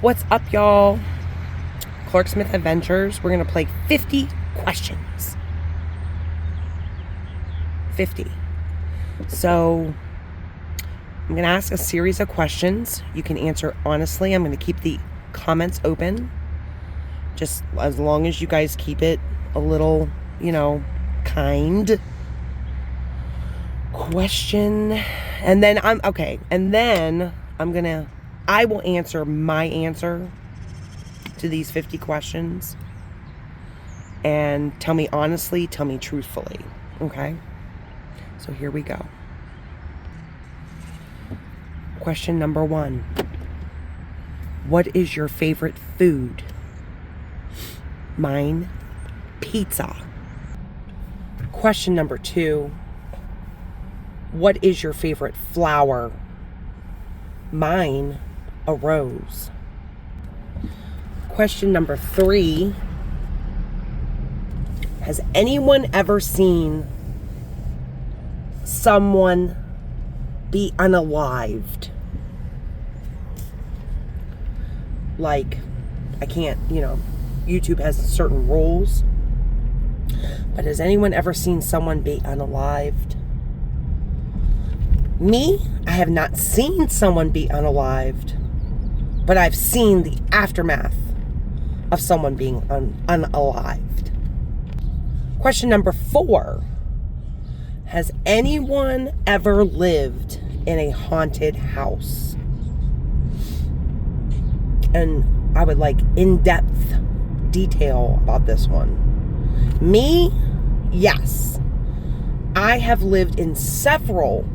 What's up, y'all? Clark Smith Adventures. We're going to play 50 questions. 50. So, I'm going to ask a series of questions. You can answer honestly. I'm going to keep the comments open. Just as long as you guys keep it a little, kind. Question. And then I will answer my answer to these 50 questions. And tell me honestly, tell me truthfully. Okay? So here we go. Question number 1. What is your favorite food? Mine, pizza. Question number 2. What is your favorite flower? Mine, a rose. Question number 3. Has anyone ever seen someone be unalived? Like, I can't, YouTube has certain rules. But has anyone ever seen someone be unalived? Me, I have not seen someone be unalived, but I've seen the aftermath of someone being unalived. Question number 4. Has anyone ever lived in a haunted house? And I would like in-depth detail about this one. Me, yes. I have lived in several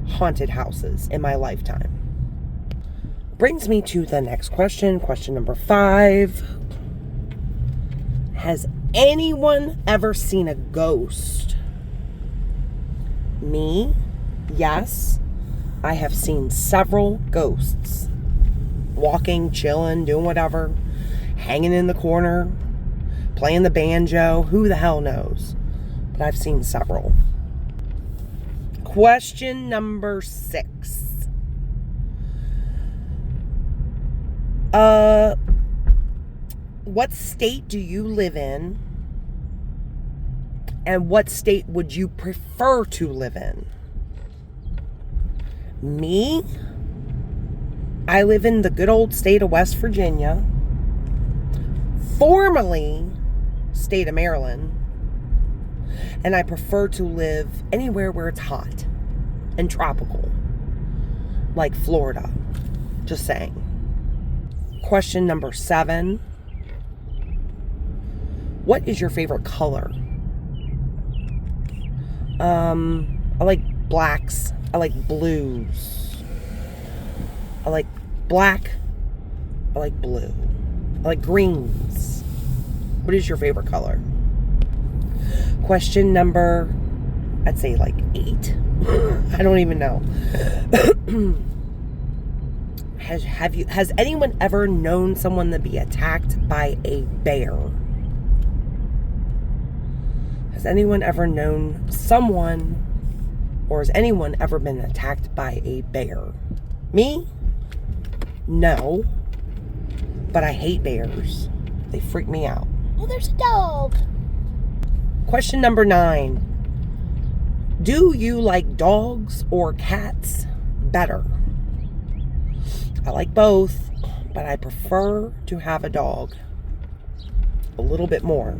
haunted houses in my lifetime. Brings me to the next question. Question number 5. Has anyone ever seen a ghost? Me, yes. I have seen several ghosts. Walking, chilling, doing whatever. Hanging in the corner. Playing the banjo. Who the hell knows? But I've seen several. Question number 6. What state do you live in? And what state would you prefer to live in? Me? I live in the good old state of West Virginia. Formerly state of Maryland. And I prefer to live anywhere where it's hot and tropical. Like Florida. Just saying. Question number 7. What is your favorite color? I like blacks. I like blues. I like black. I like blue. I like greens. What is your favorite color? Question number, I'd say like 8. I don't even know. Has anyone ever known someone to be attacked by a bear? Has anyone ever known someone, or has anyone ever been attacked by a bear? Me? No. But I hate bears. They freak me out. Oh, there's a dog. Question number 9. Do you like dogs or cats better? I like both, but I prefer to have a dog a little bit more.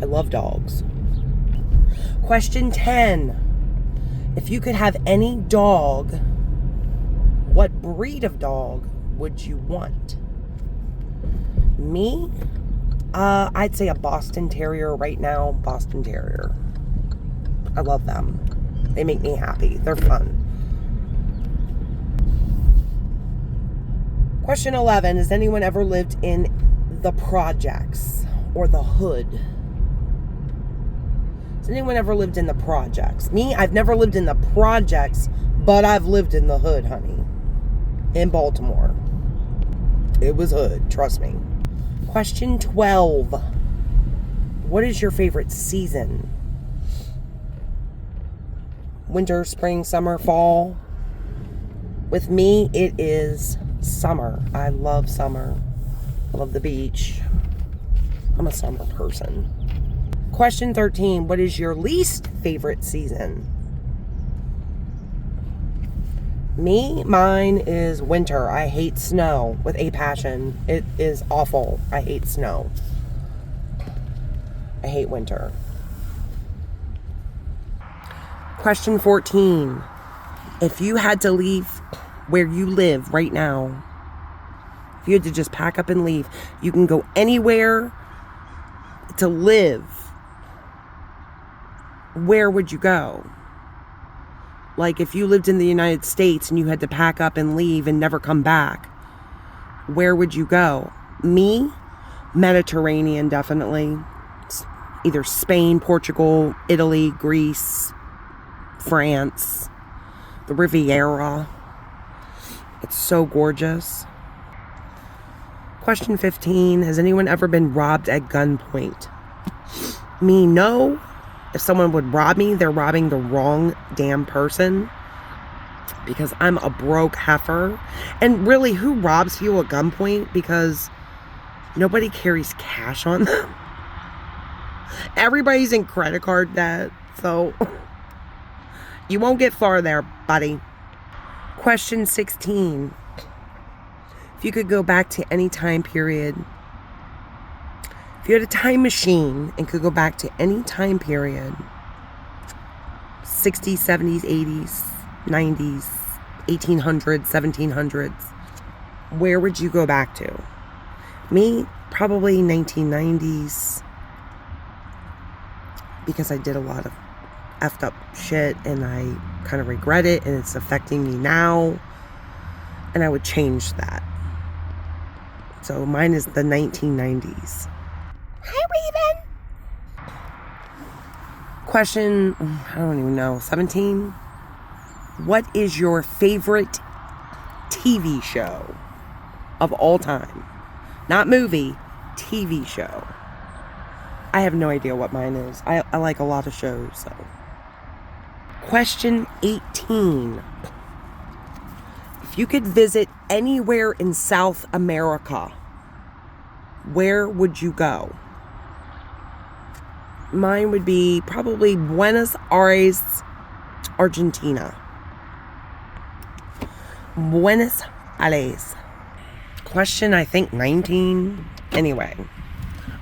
I love dogs. Question 10. If you could have any dog, what breed of dog would you want? Me? I'd say a Boston Terrier right now. Boston Terrier. I love them. They make me happy. They're fun. Question 11. Has anyone ever lived in the projects or the hood? Has anyone ever lived in the projects? Me, I've never lived in the projects, but I've lived in the hood, honey. In Baltimore. It was hood, trust me. Question 12. What is your favorite season? Winter, spring, summer, fall. With me, it is Summer. I love summer. I love the beach. I'm a summer person. Question 13. What is your least favorite season? Mine is winter. I hate snow with a passion. It is awful. I hate snow. I hate winter. Question 14. If you had to leave where you live right now, if you had to just pack up and leave, you can go anywhere to live, where would you go? Like if you lived in the United States and you had to pack up and leave and never come back, where would you go? Me, Mediterranean, definitely. Either Spain, Portugal, Italy, Greece, France, the Riviera. It's so gorgeous. Question 15. Has anyone ever been robbed at gunpoint? Me, no. If someone would rob me, they're robbing the wrong damn person. Because I'm a broke heifer. And really, who robs you at gunpoint? Because nobody carries cash on them. Everybody's in credit card debt. So you won't get far there, buddy. Question 16. If you could go back to any time period, if you had a time machine and could go back to any time period, 60s, 70s, 80s, 90s, 1800s, 1700s, where would you go back to? Me, probably 1990s, because I did a lot of effed up shit and I kind of regret it and it's affecting me now, and I would change that. So mine is the 1990s. Hi, Raven. Question, I don't even know, 17. What is your favorite TV show of all time? Not movie, TV show. I have no idea what mine is. I like a lot of shows, so. Question 18. If you could visit anywhere in South America, where would you go? Mine would be probably Buenos Aires, Argentina. Buenos Aires. Question, I think 19. Anyway,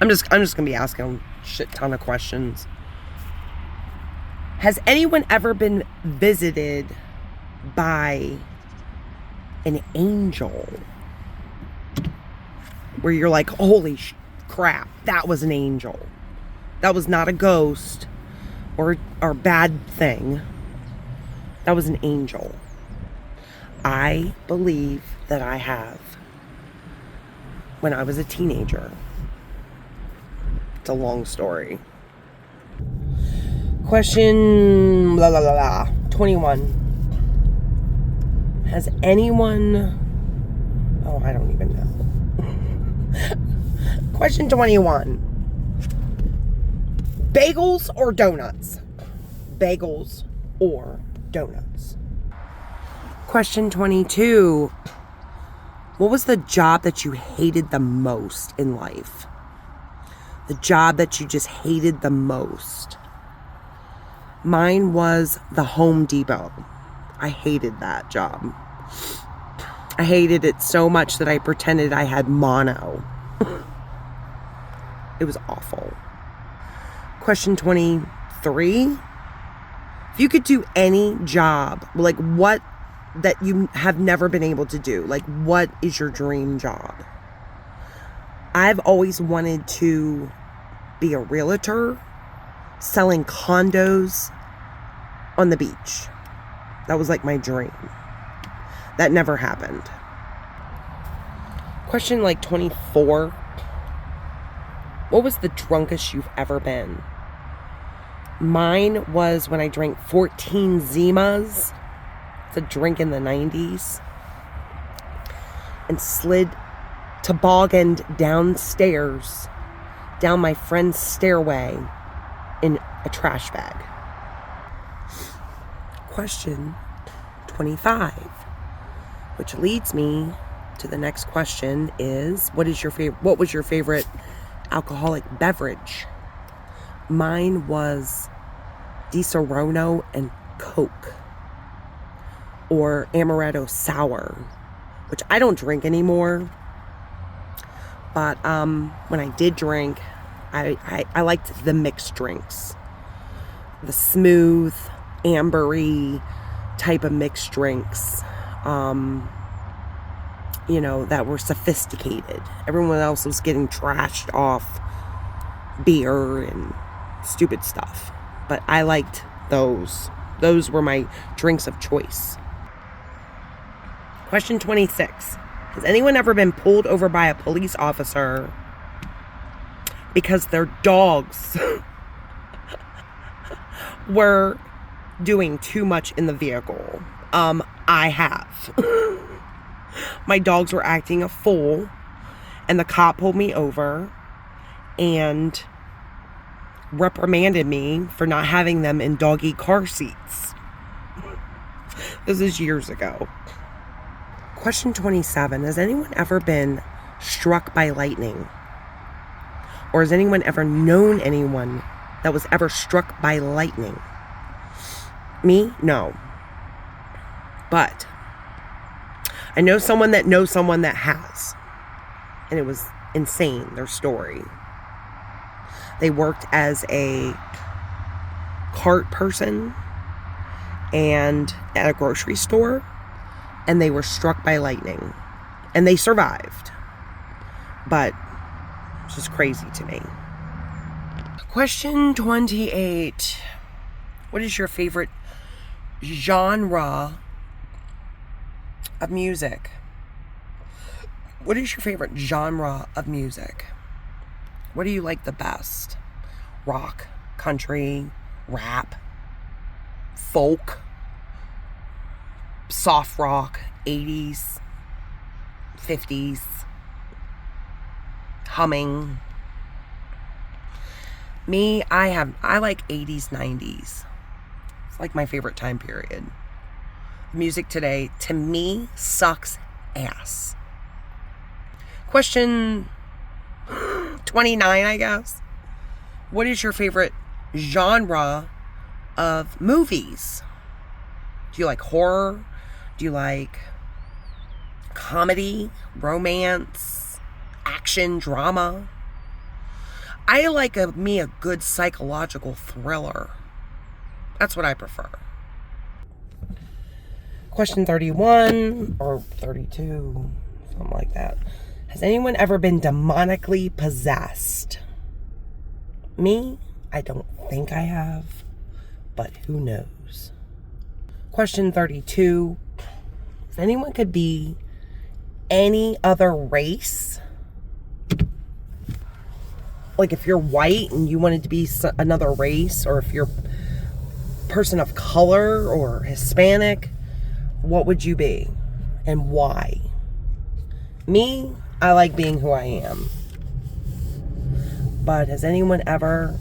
I'm just gonna be asking a shit ton of questions. Has anyone ever been visited by an angel? Where you're like, holy crap, that was an angel. That was not a ghost or bad thing. That was an angel. I believe that I have. When I was a teenager. It's a long story. Question 21. Has anyone... Oh, I don't even know. Question 21. Bagels or donuts? Bagels or donuts? Question 22. What was the job that you hated the most in life? The job that you just hated the most. Mine was the Home Depot. I hated that job. I hated it so much that I pretended I had mono. It was awful. Question 23. If you could do any job, like what that you have never been able to do, like what is your dream job? I've always wanted to be a realtor selling condos on the beach. That was like my dream. That never happened. Question like 24. What was the drunkest you've ever been? Mine was when I drank 14 Zimas. It's a drink in the 90s. And slid tobogganed downstairs, down my friend's stairway in a trash bag. Question 25, which leads me to the next question is, what was your favorite alcoholic beverage? Mine was Di-Serono and Coke, or Amaretto Sour, which I don't drink anymore. But when I did drink, I liked the mixed drinks. The smooth, ambery type of mixed drinks, that were sophisticated. Everyone else was getting trashed off beer and stupid stuff. But I liked those. Those were my drinks of choice. Question 26. Has anyone ever been pulled over by a police officer because their dogs were doing too much in the vehicle? I have. My dogs were acting a fool, and the cop pulled me over and reprimanded me for not having them in doggy car seats. This is years ago. Question 27. Has anyone ever been struck by lightning? Or has anyone ever known anyone that was ever struck by lightning? Me? No. But I know someone that knows someone that has. And it was insane, their story. They worked as a cart person and at a grocery store, and they were struck by lightning. And they survived. But it's just crazy to me. Question 28. What is your favorite genre of music? What is your favorite genre of music? What do you like the best? Rock, country, rap, folk, soft rock, 80s, 50s, humming. Me, I like 80s, 90s. It's like my favorite time period. Music today, to me, sucks ass. Question 29, I guess. What is your favorite genre of movies? Do you like horror? Do you like comedy, romance, action, drama? I like a good psychological thriller. That's what I prefer. Question 31 or 32, something like that. Has anyone ever been demonically possessed? Me? I don't think I have, but who knows? Question 32. If anyone could be any other race, like if you're white and you wanted to be another race, or if you're a person of color or Hispanic, what would you be and why? Me, I like being who I am. But has anyone ever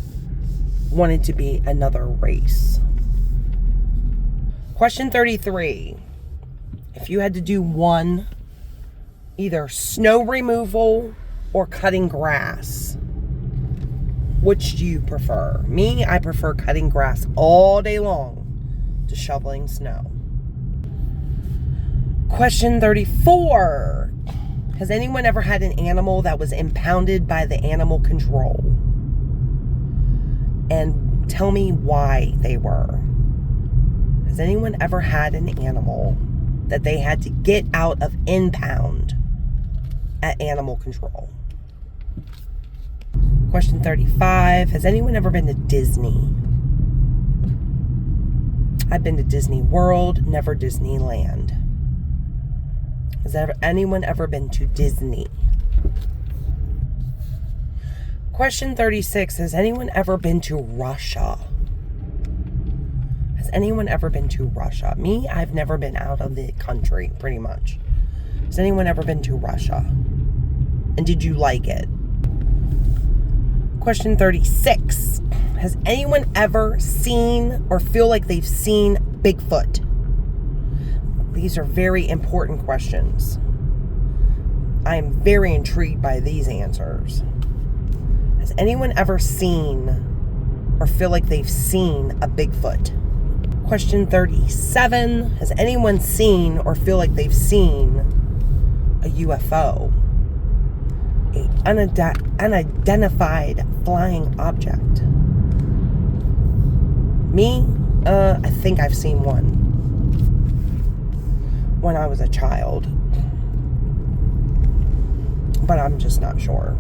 wanted to be another race? Question 33. If you had to do one, either snow removal or cutting grass, which do you prefer? Me, I prefer cutting grass all day long to shoveling snow. Question 34. Has anyone ever had an animal that was impounded by the animal control? And tell me why they were. Has anyone ever had an animal that they had to get out of impound at animal control? Question 35. Has anyone ever been to Disney? I've been to Disney World, never Disneyland. Has anyone ever been to Disney? Question 36. Has anyone ever been to Russia? Has anyone ever been to Russia? Me, I've never been out of the country, pretty much. Has anyone ever been to Russia? And did you like it? Question 36. Has anyone ever seen or feel like they've seen Bigfoot? These are very important questions. I am very intrigued by these answers. Has anyone ever seen or feel like they've seen a Bigfoot? Question 37. Has anyone seen or feel like they've seen a UFO? A unidentified flying object. Me? I think I've seen one when I was a child, but I'm just not sure.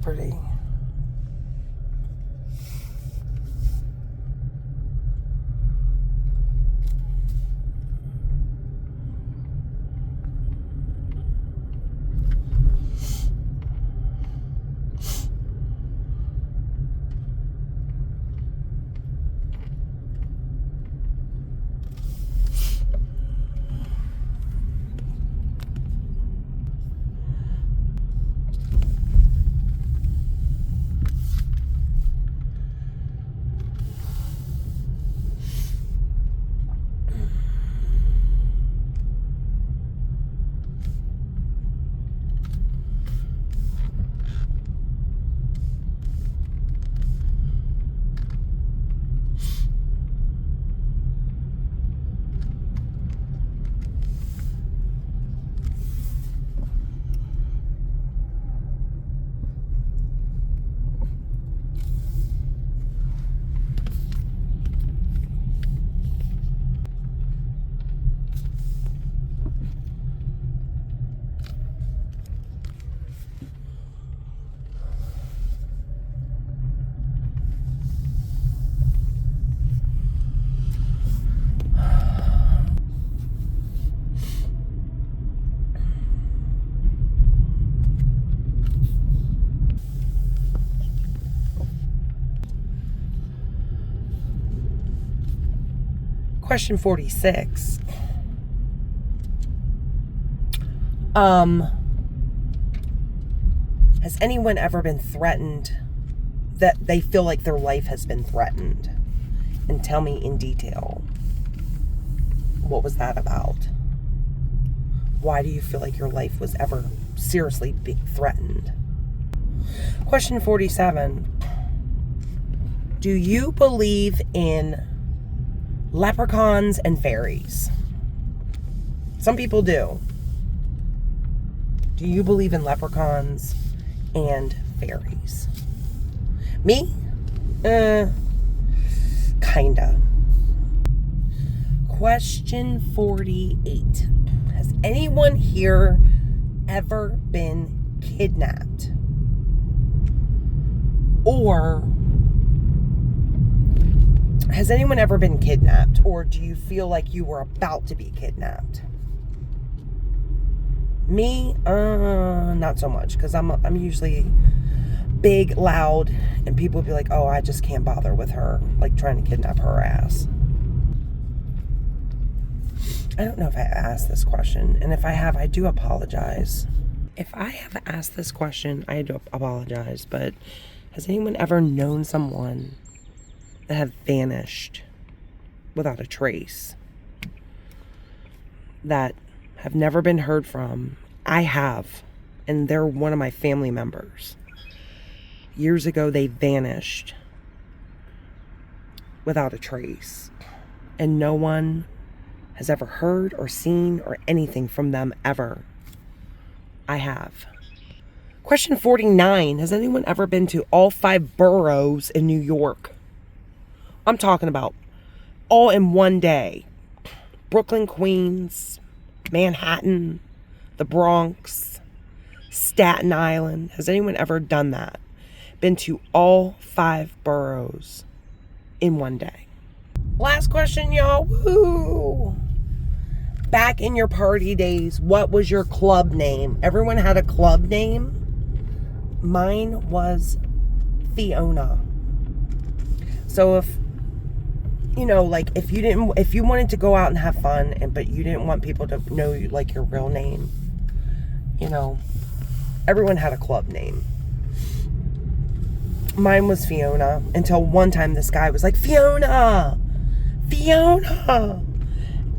Pretty. Question 46. Has anyone ever been threatened that they feel like their life has been threatened? And tell me in detail. What was that about? Why do you feel like your life was ever seriously threatened? Question 47. Do you believe in leprechauns and fairies? Some people do. Do you believe in leprechauns and fairies? Me? Kinda. Question 48. Has anyone here ever been kidnapped? Or has anyone ever been kidnapped? Or do you feel like you were about to be kidnapped? Me, not so much, because I'm usually big, loud, and people would be like, oh, I just can't bother with her, like trying to kidnap her ass. I don't know if I asked this question, and if I have, I do apologize. If I have asked this question, I do apologize, but has anyone ever known someone that have vanished without a trace, that have never been heard from? I have, and they're one of my family members. Years ago, they vanished without a trace, and no one has ever heard or seen or anything from them ever. I have. Question 49. Has anyone ever been to all 5 boroughs in New York? I'm talking about all in one day. Brooklyn, Queens, Manhattan, the Bronx, Staten Island. Has anyone ever done that? Been to all 5 boroughs in one day. Last question, y'all. Woo! Back in your party days, what was your club name? Everyone had a club name. Mine was Fiona. So if if you wanted to go out and have fun, but you didn't want people to know like your real name, everyone had a club name. Mine was Fiona, until one time this guy was like, Fiona!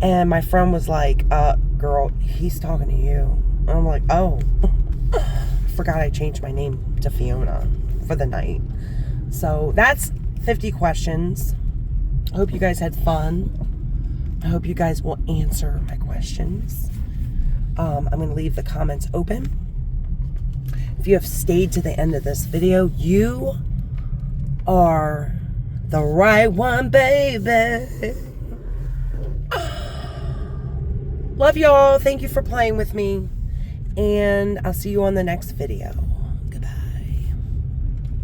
And my friend was like, girl, he's talking to you. And I'm like, oh. Forgot I changed my name to Fiona for the night. So that's 50 questions. I hope you guys had fun. I hope you guys will answer my questions. I'm going to leave the comments open. If you have stayed to the end of this video, you are the right one, baby. Love y'all. Thank you for playing with me. And I'll see you on the next video.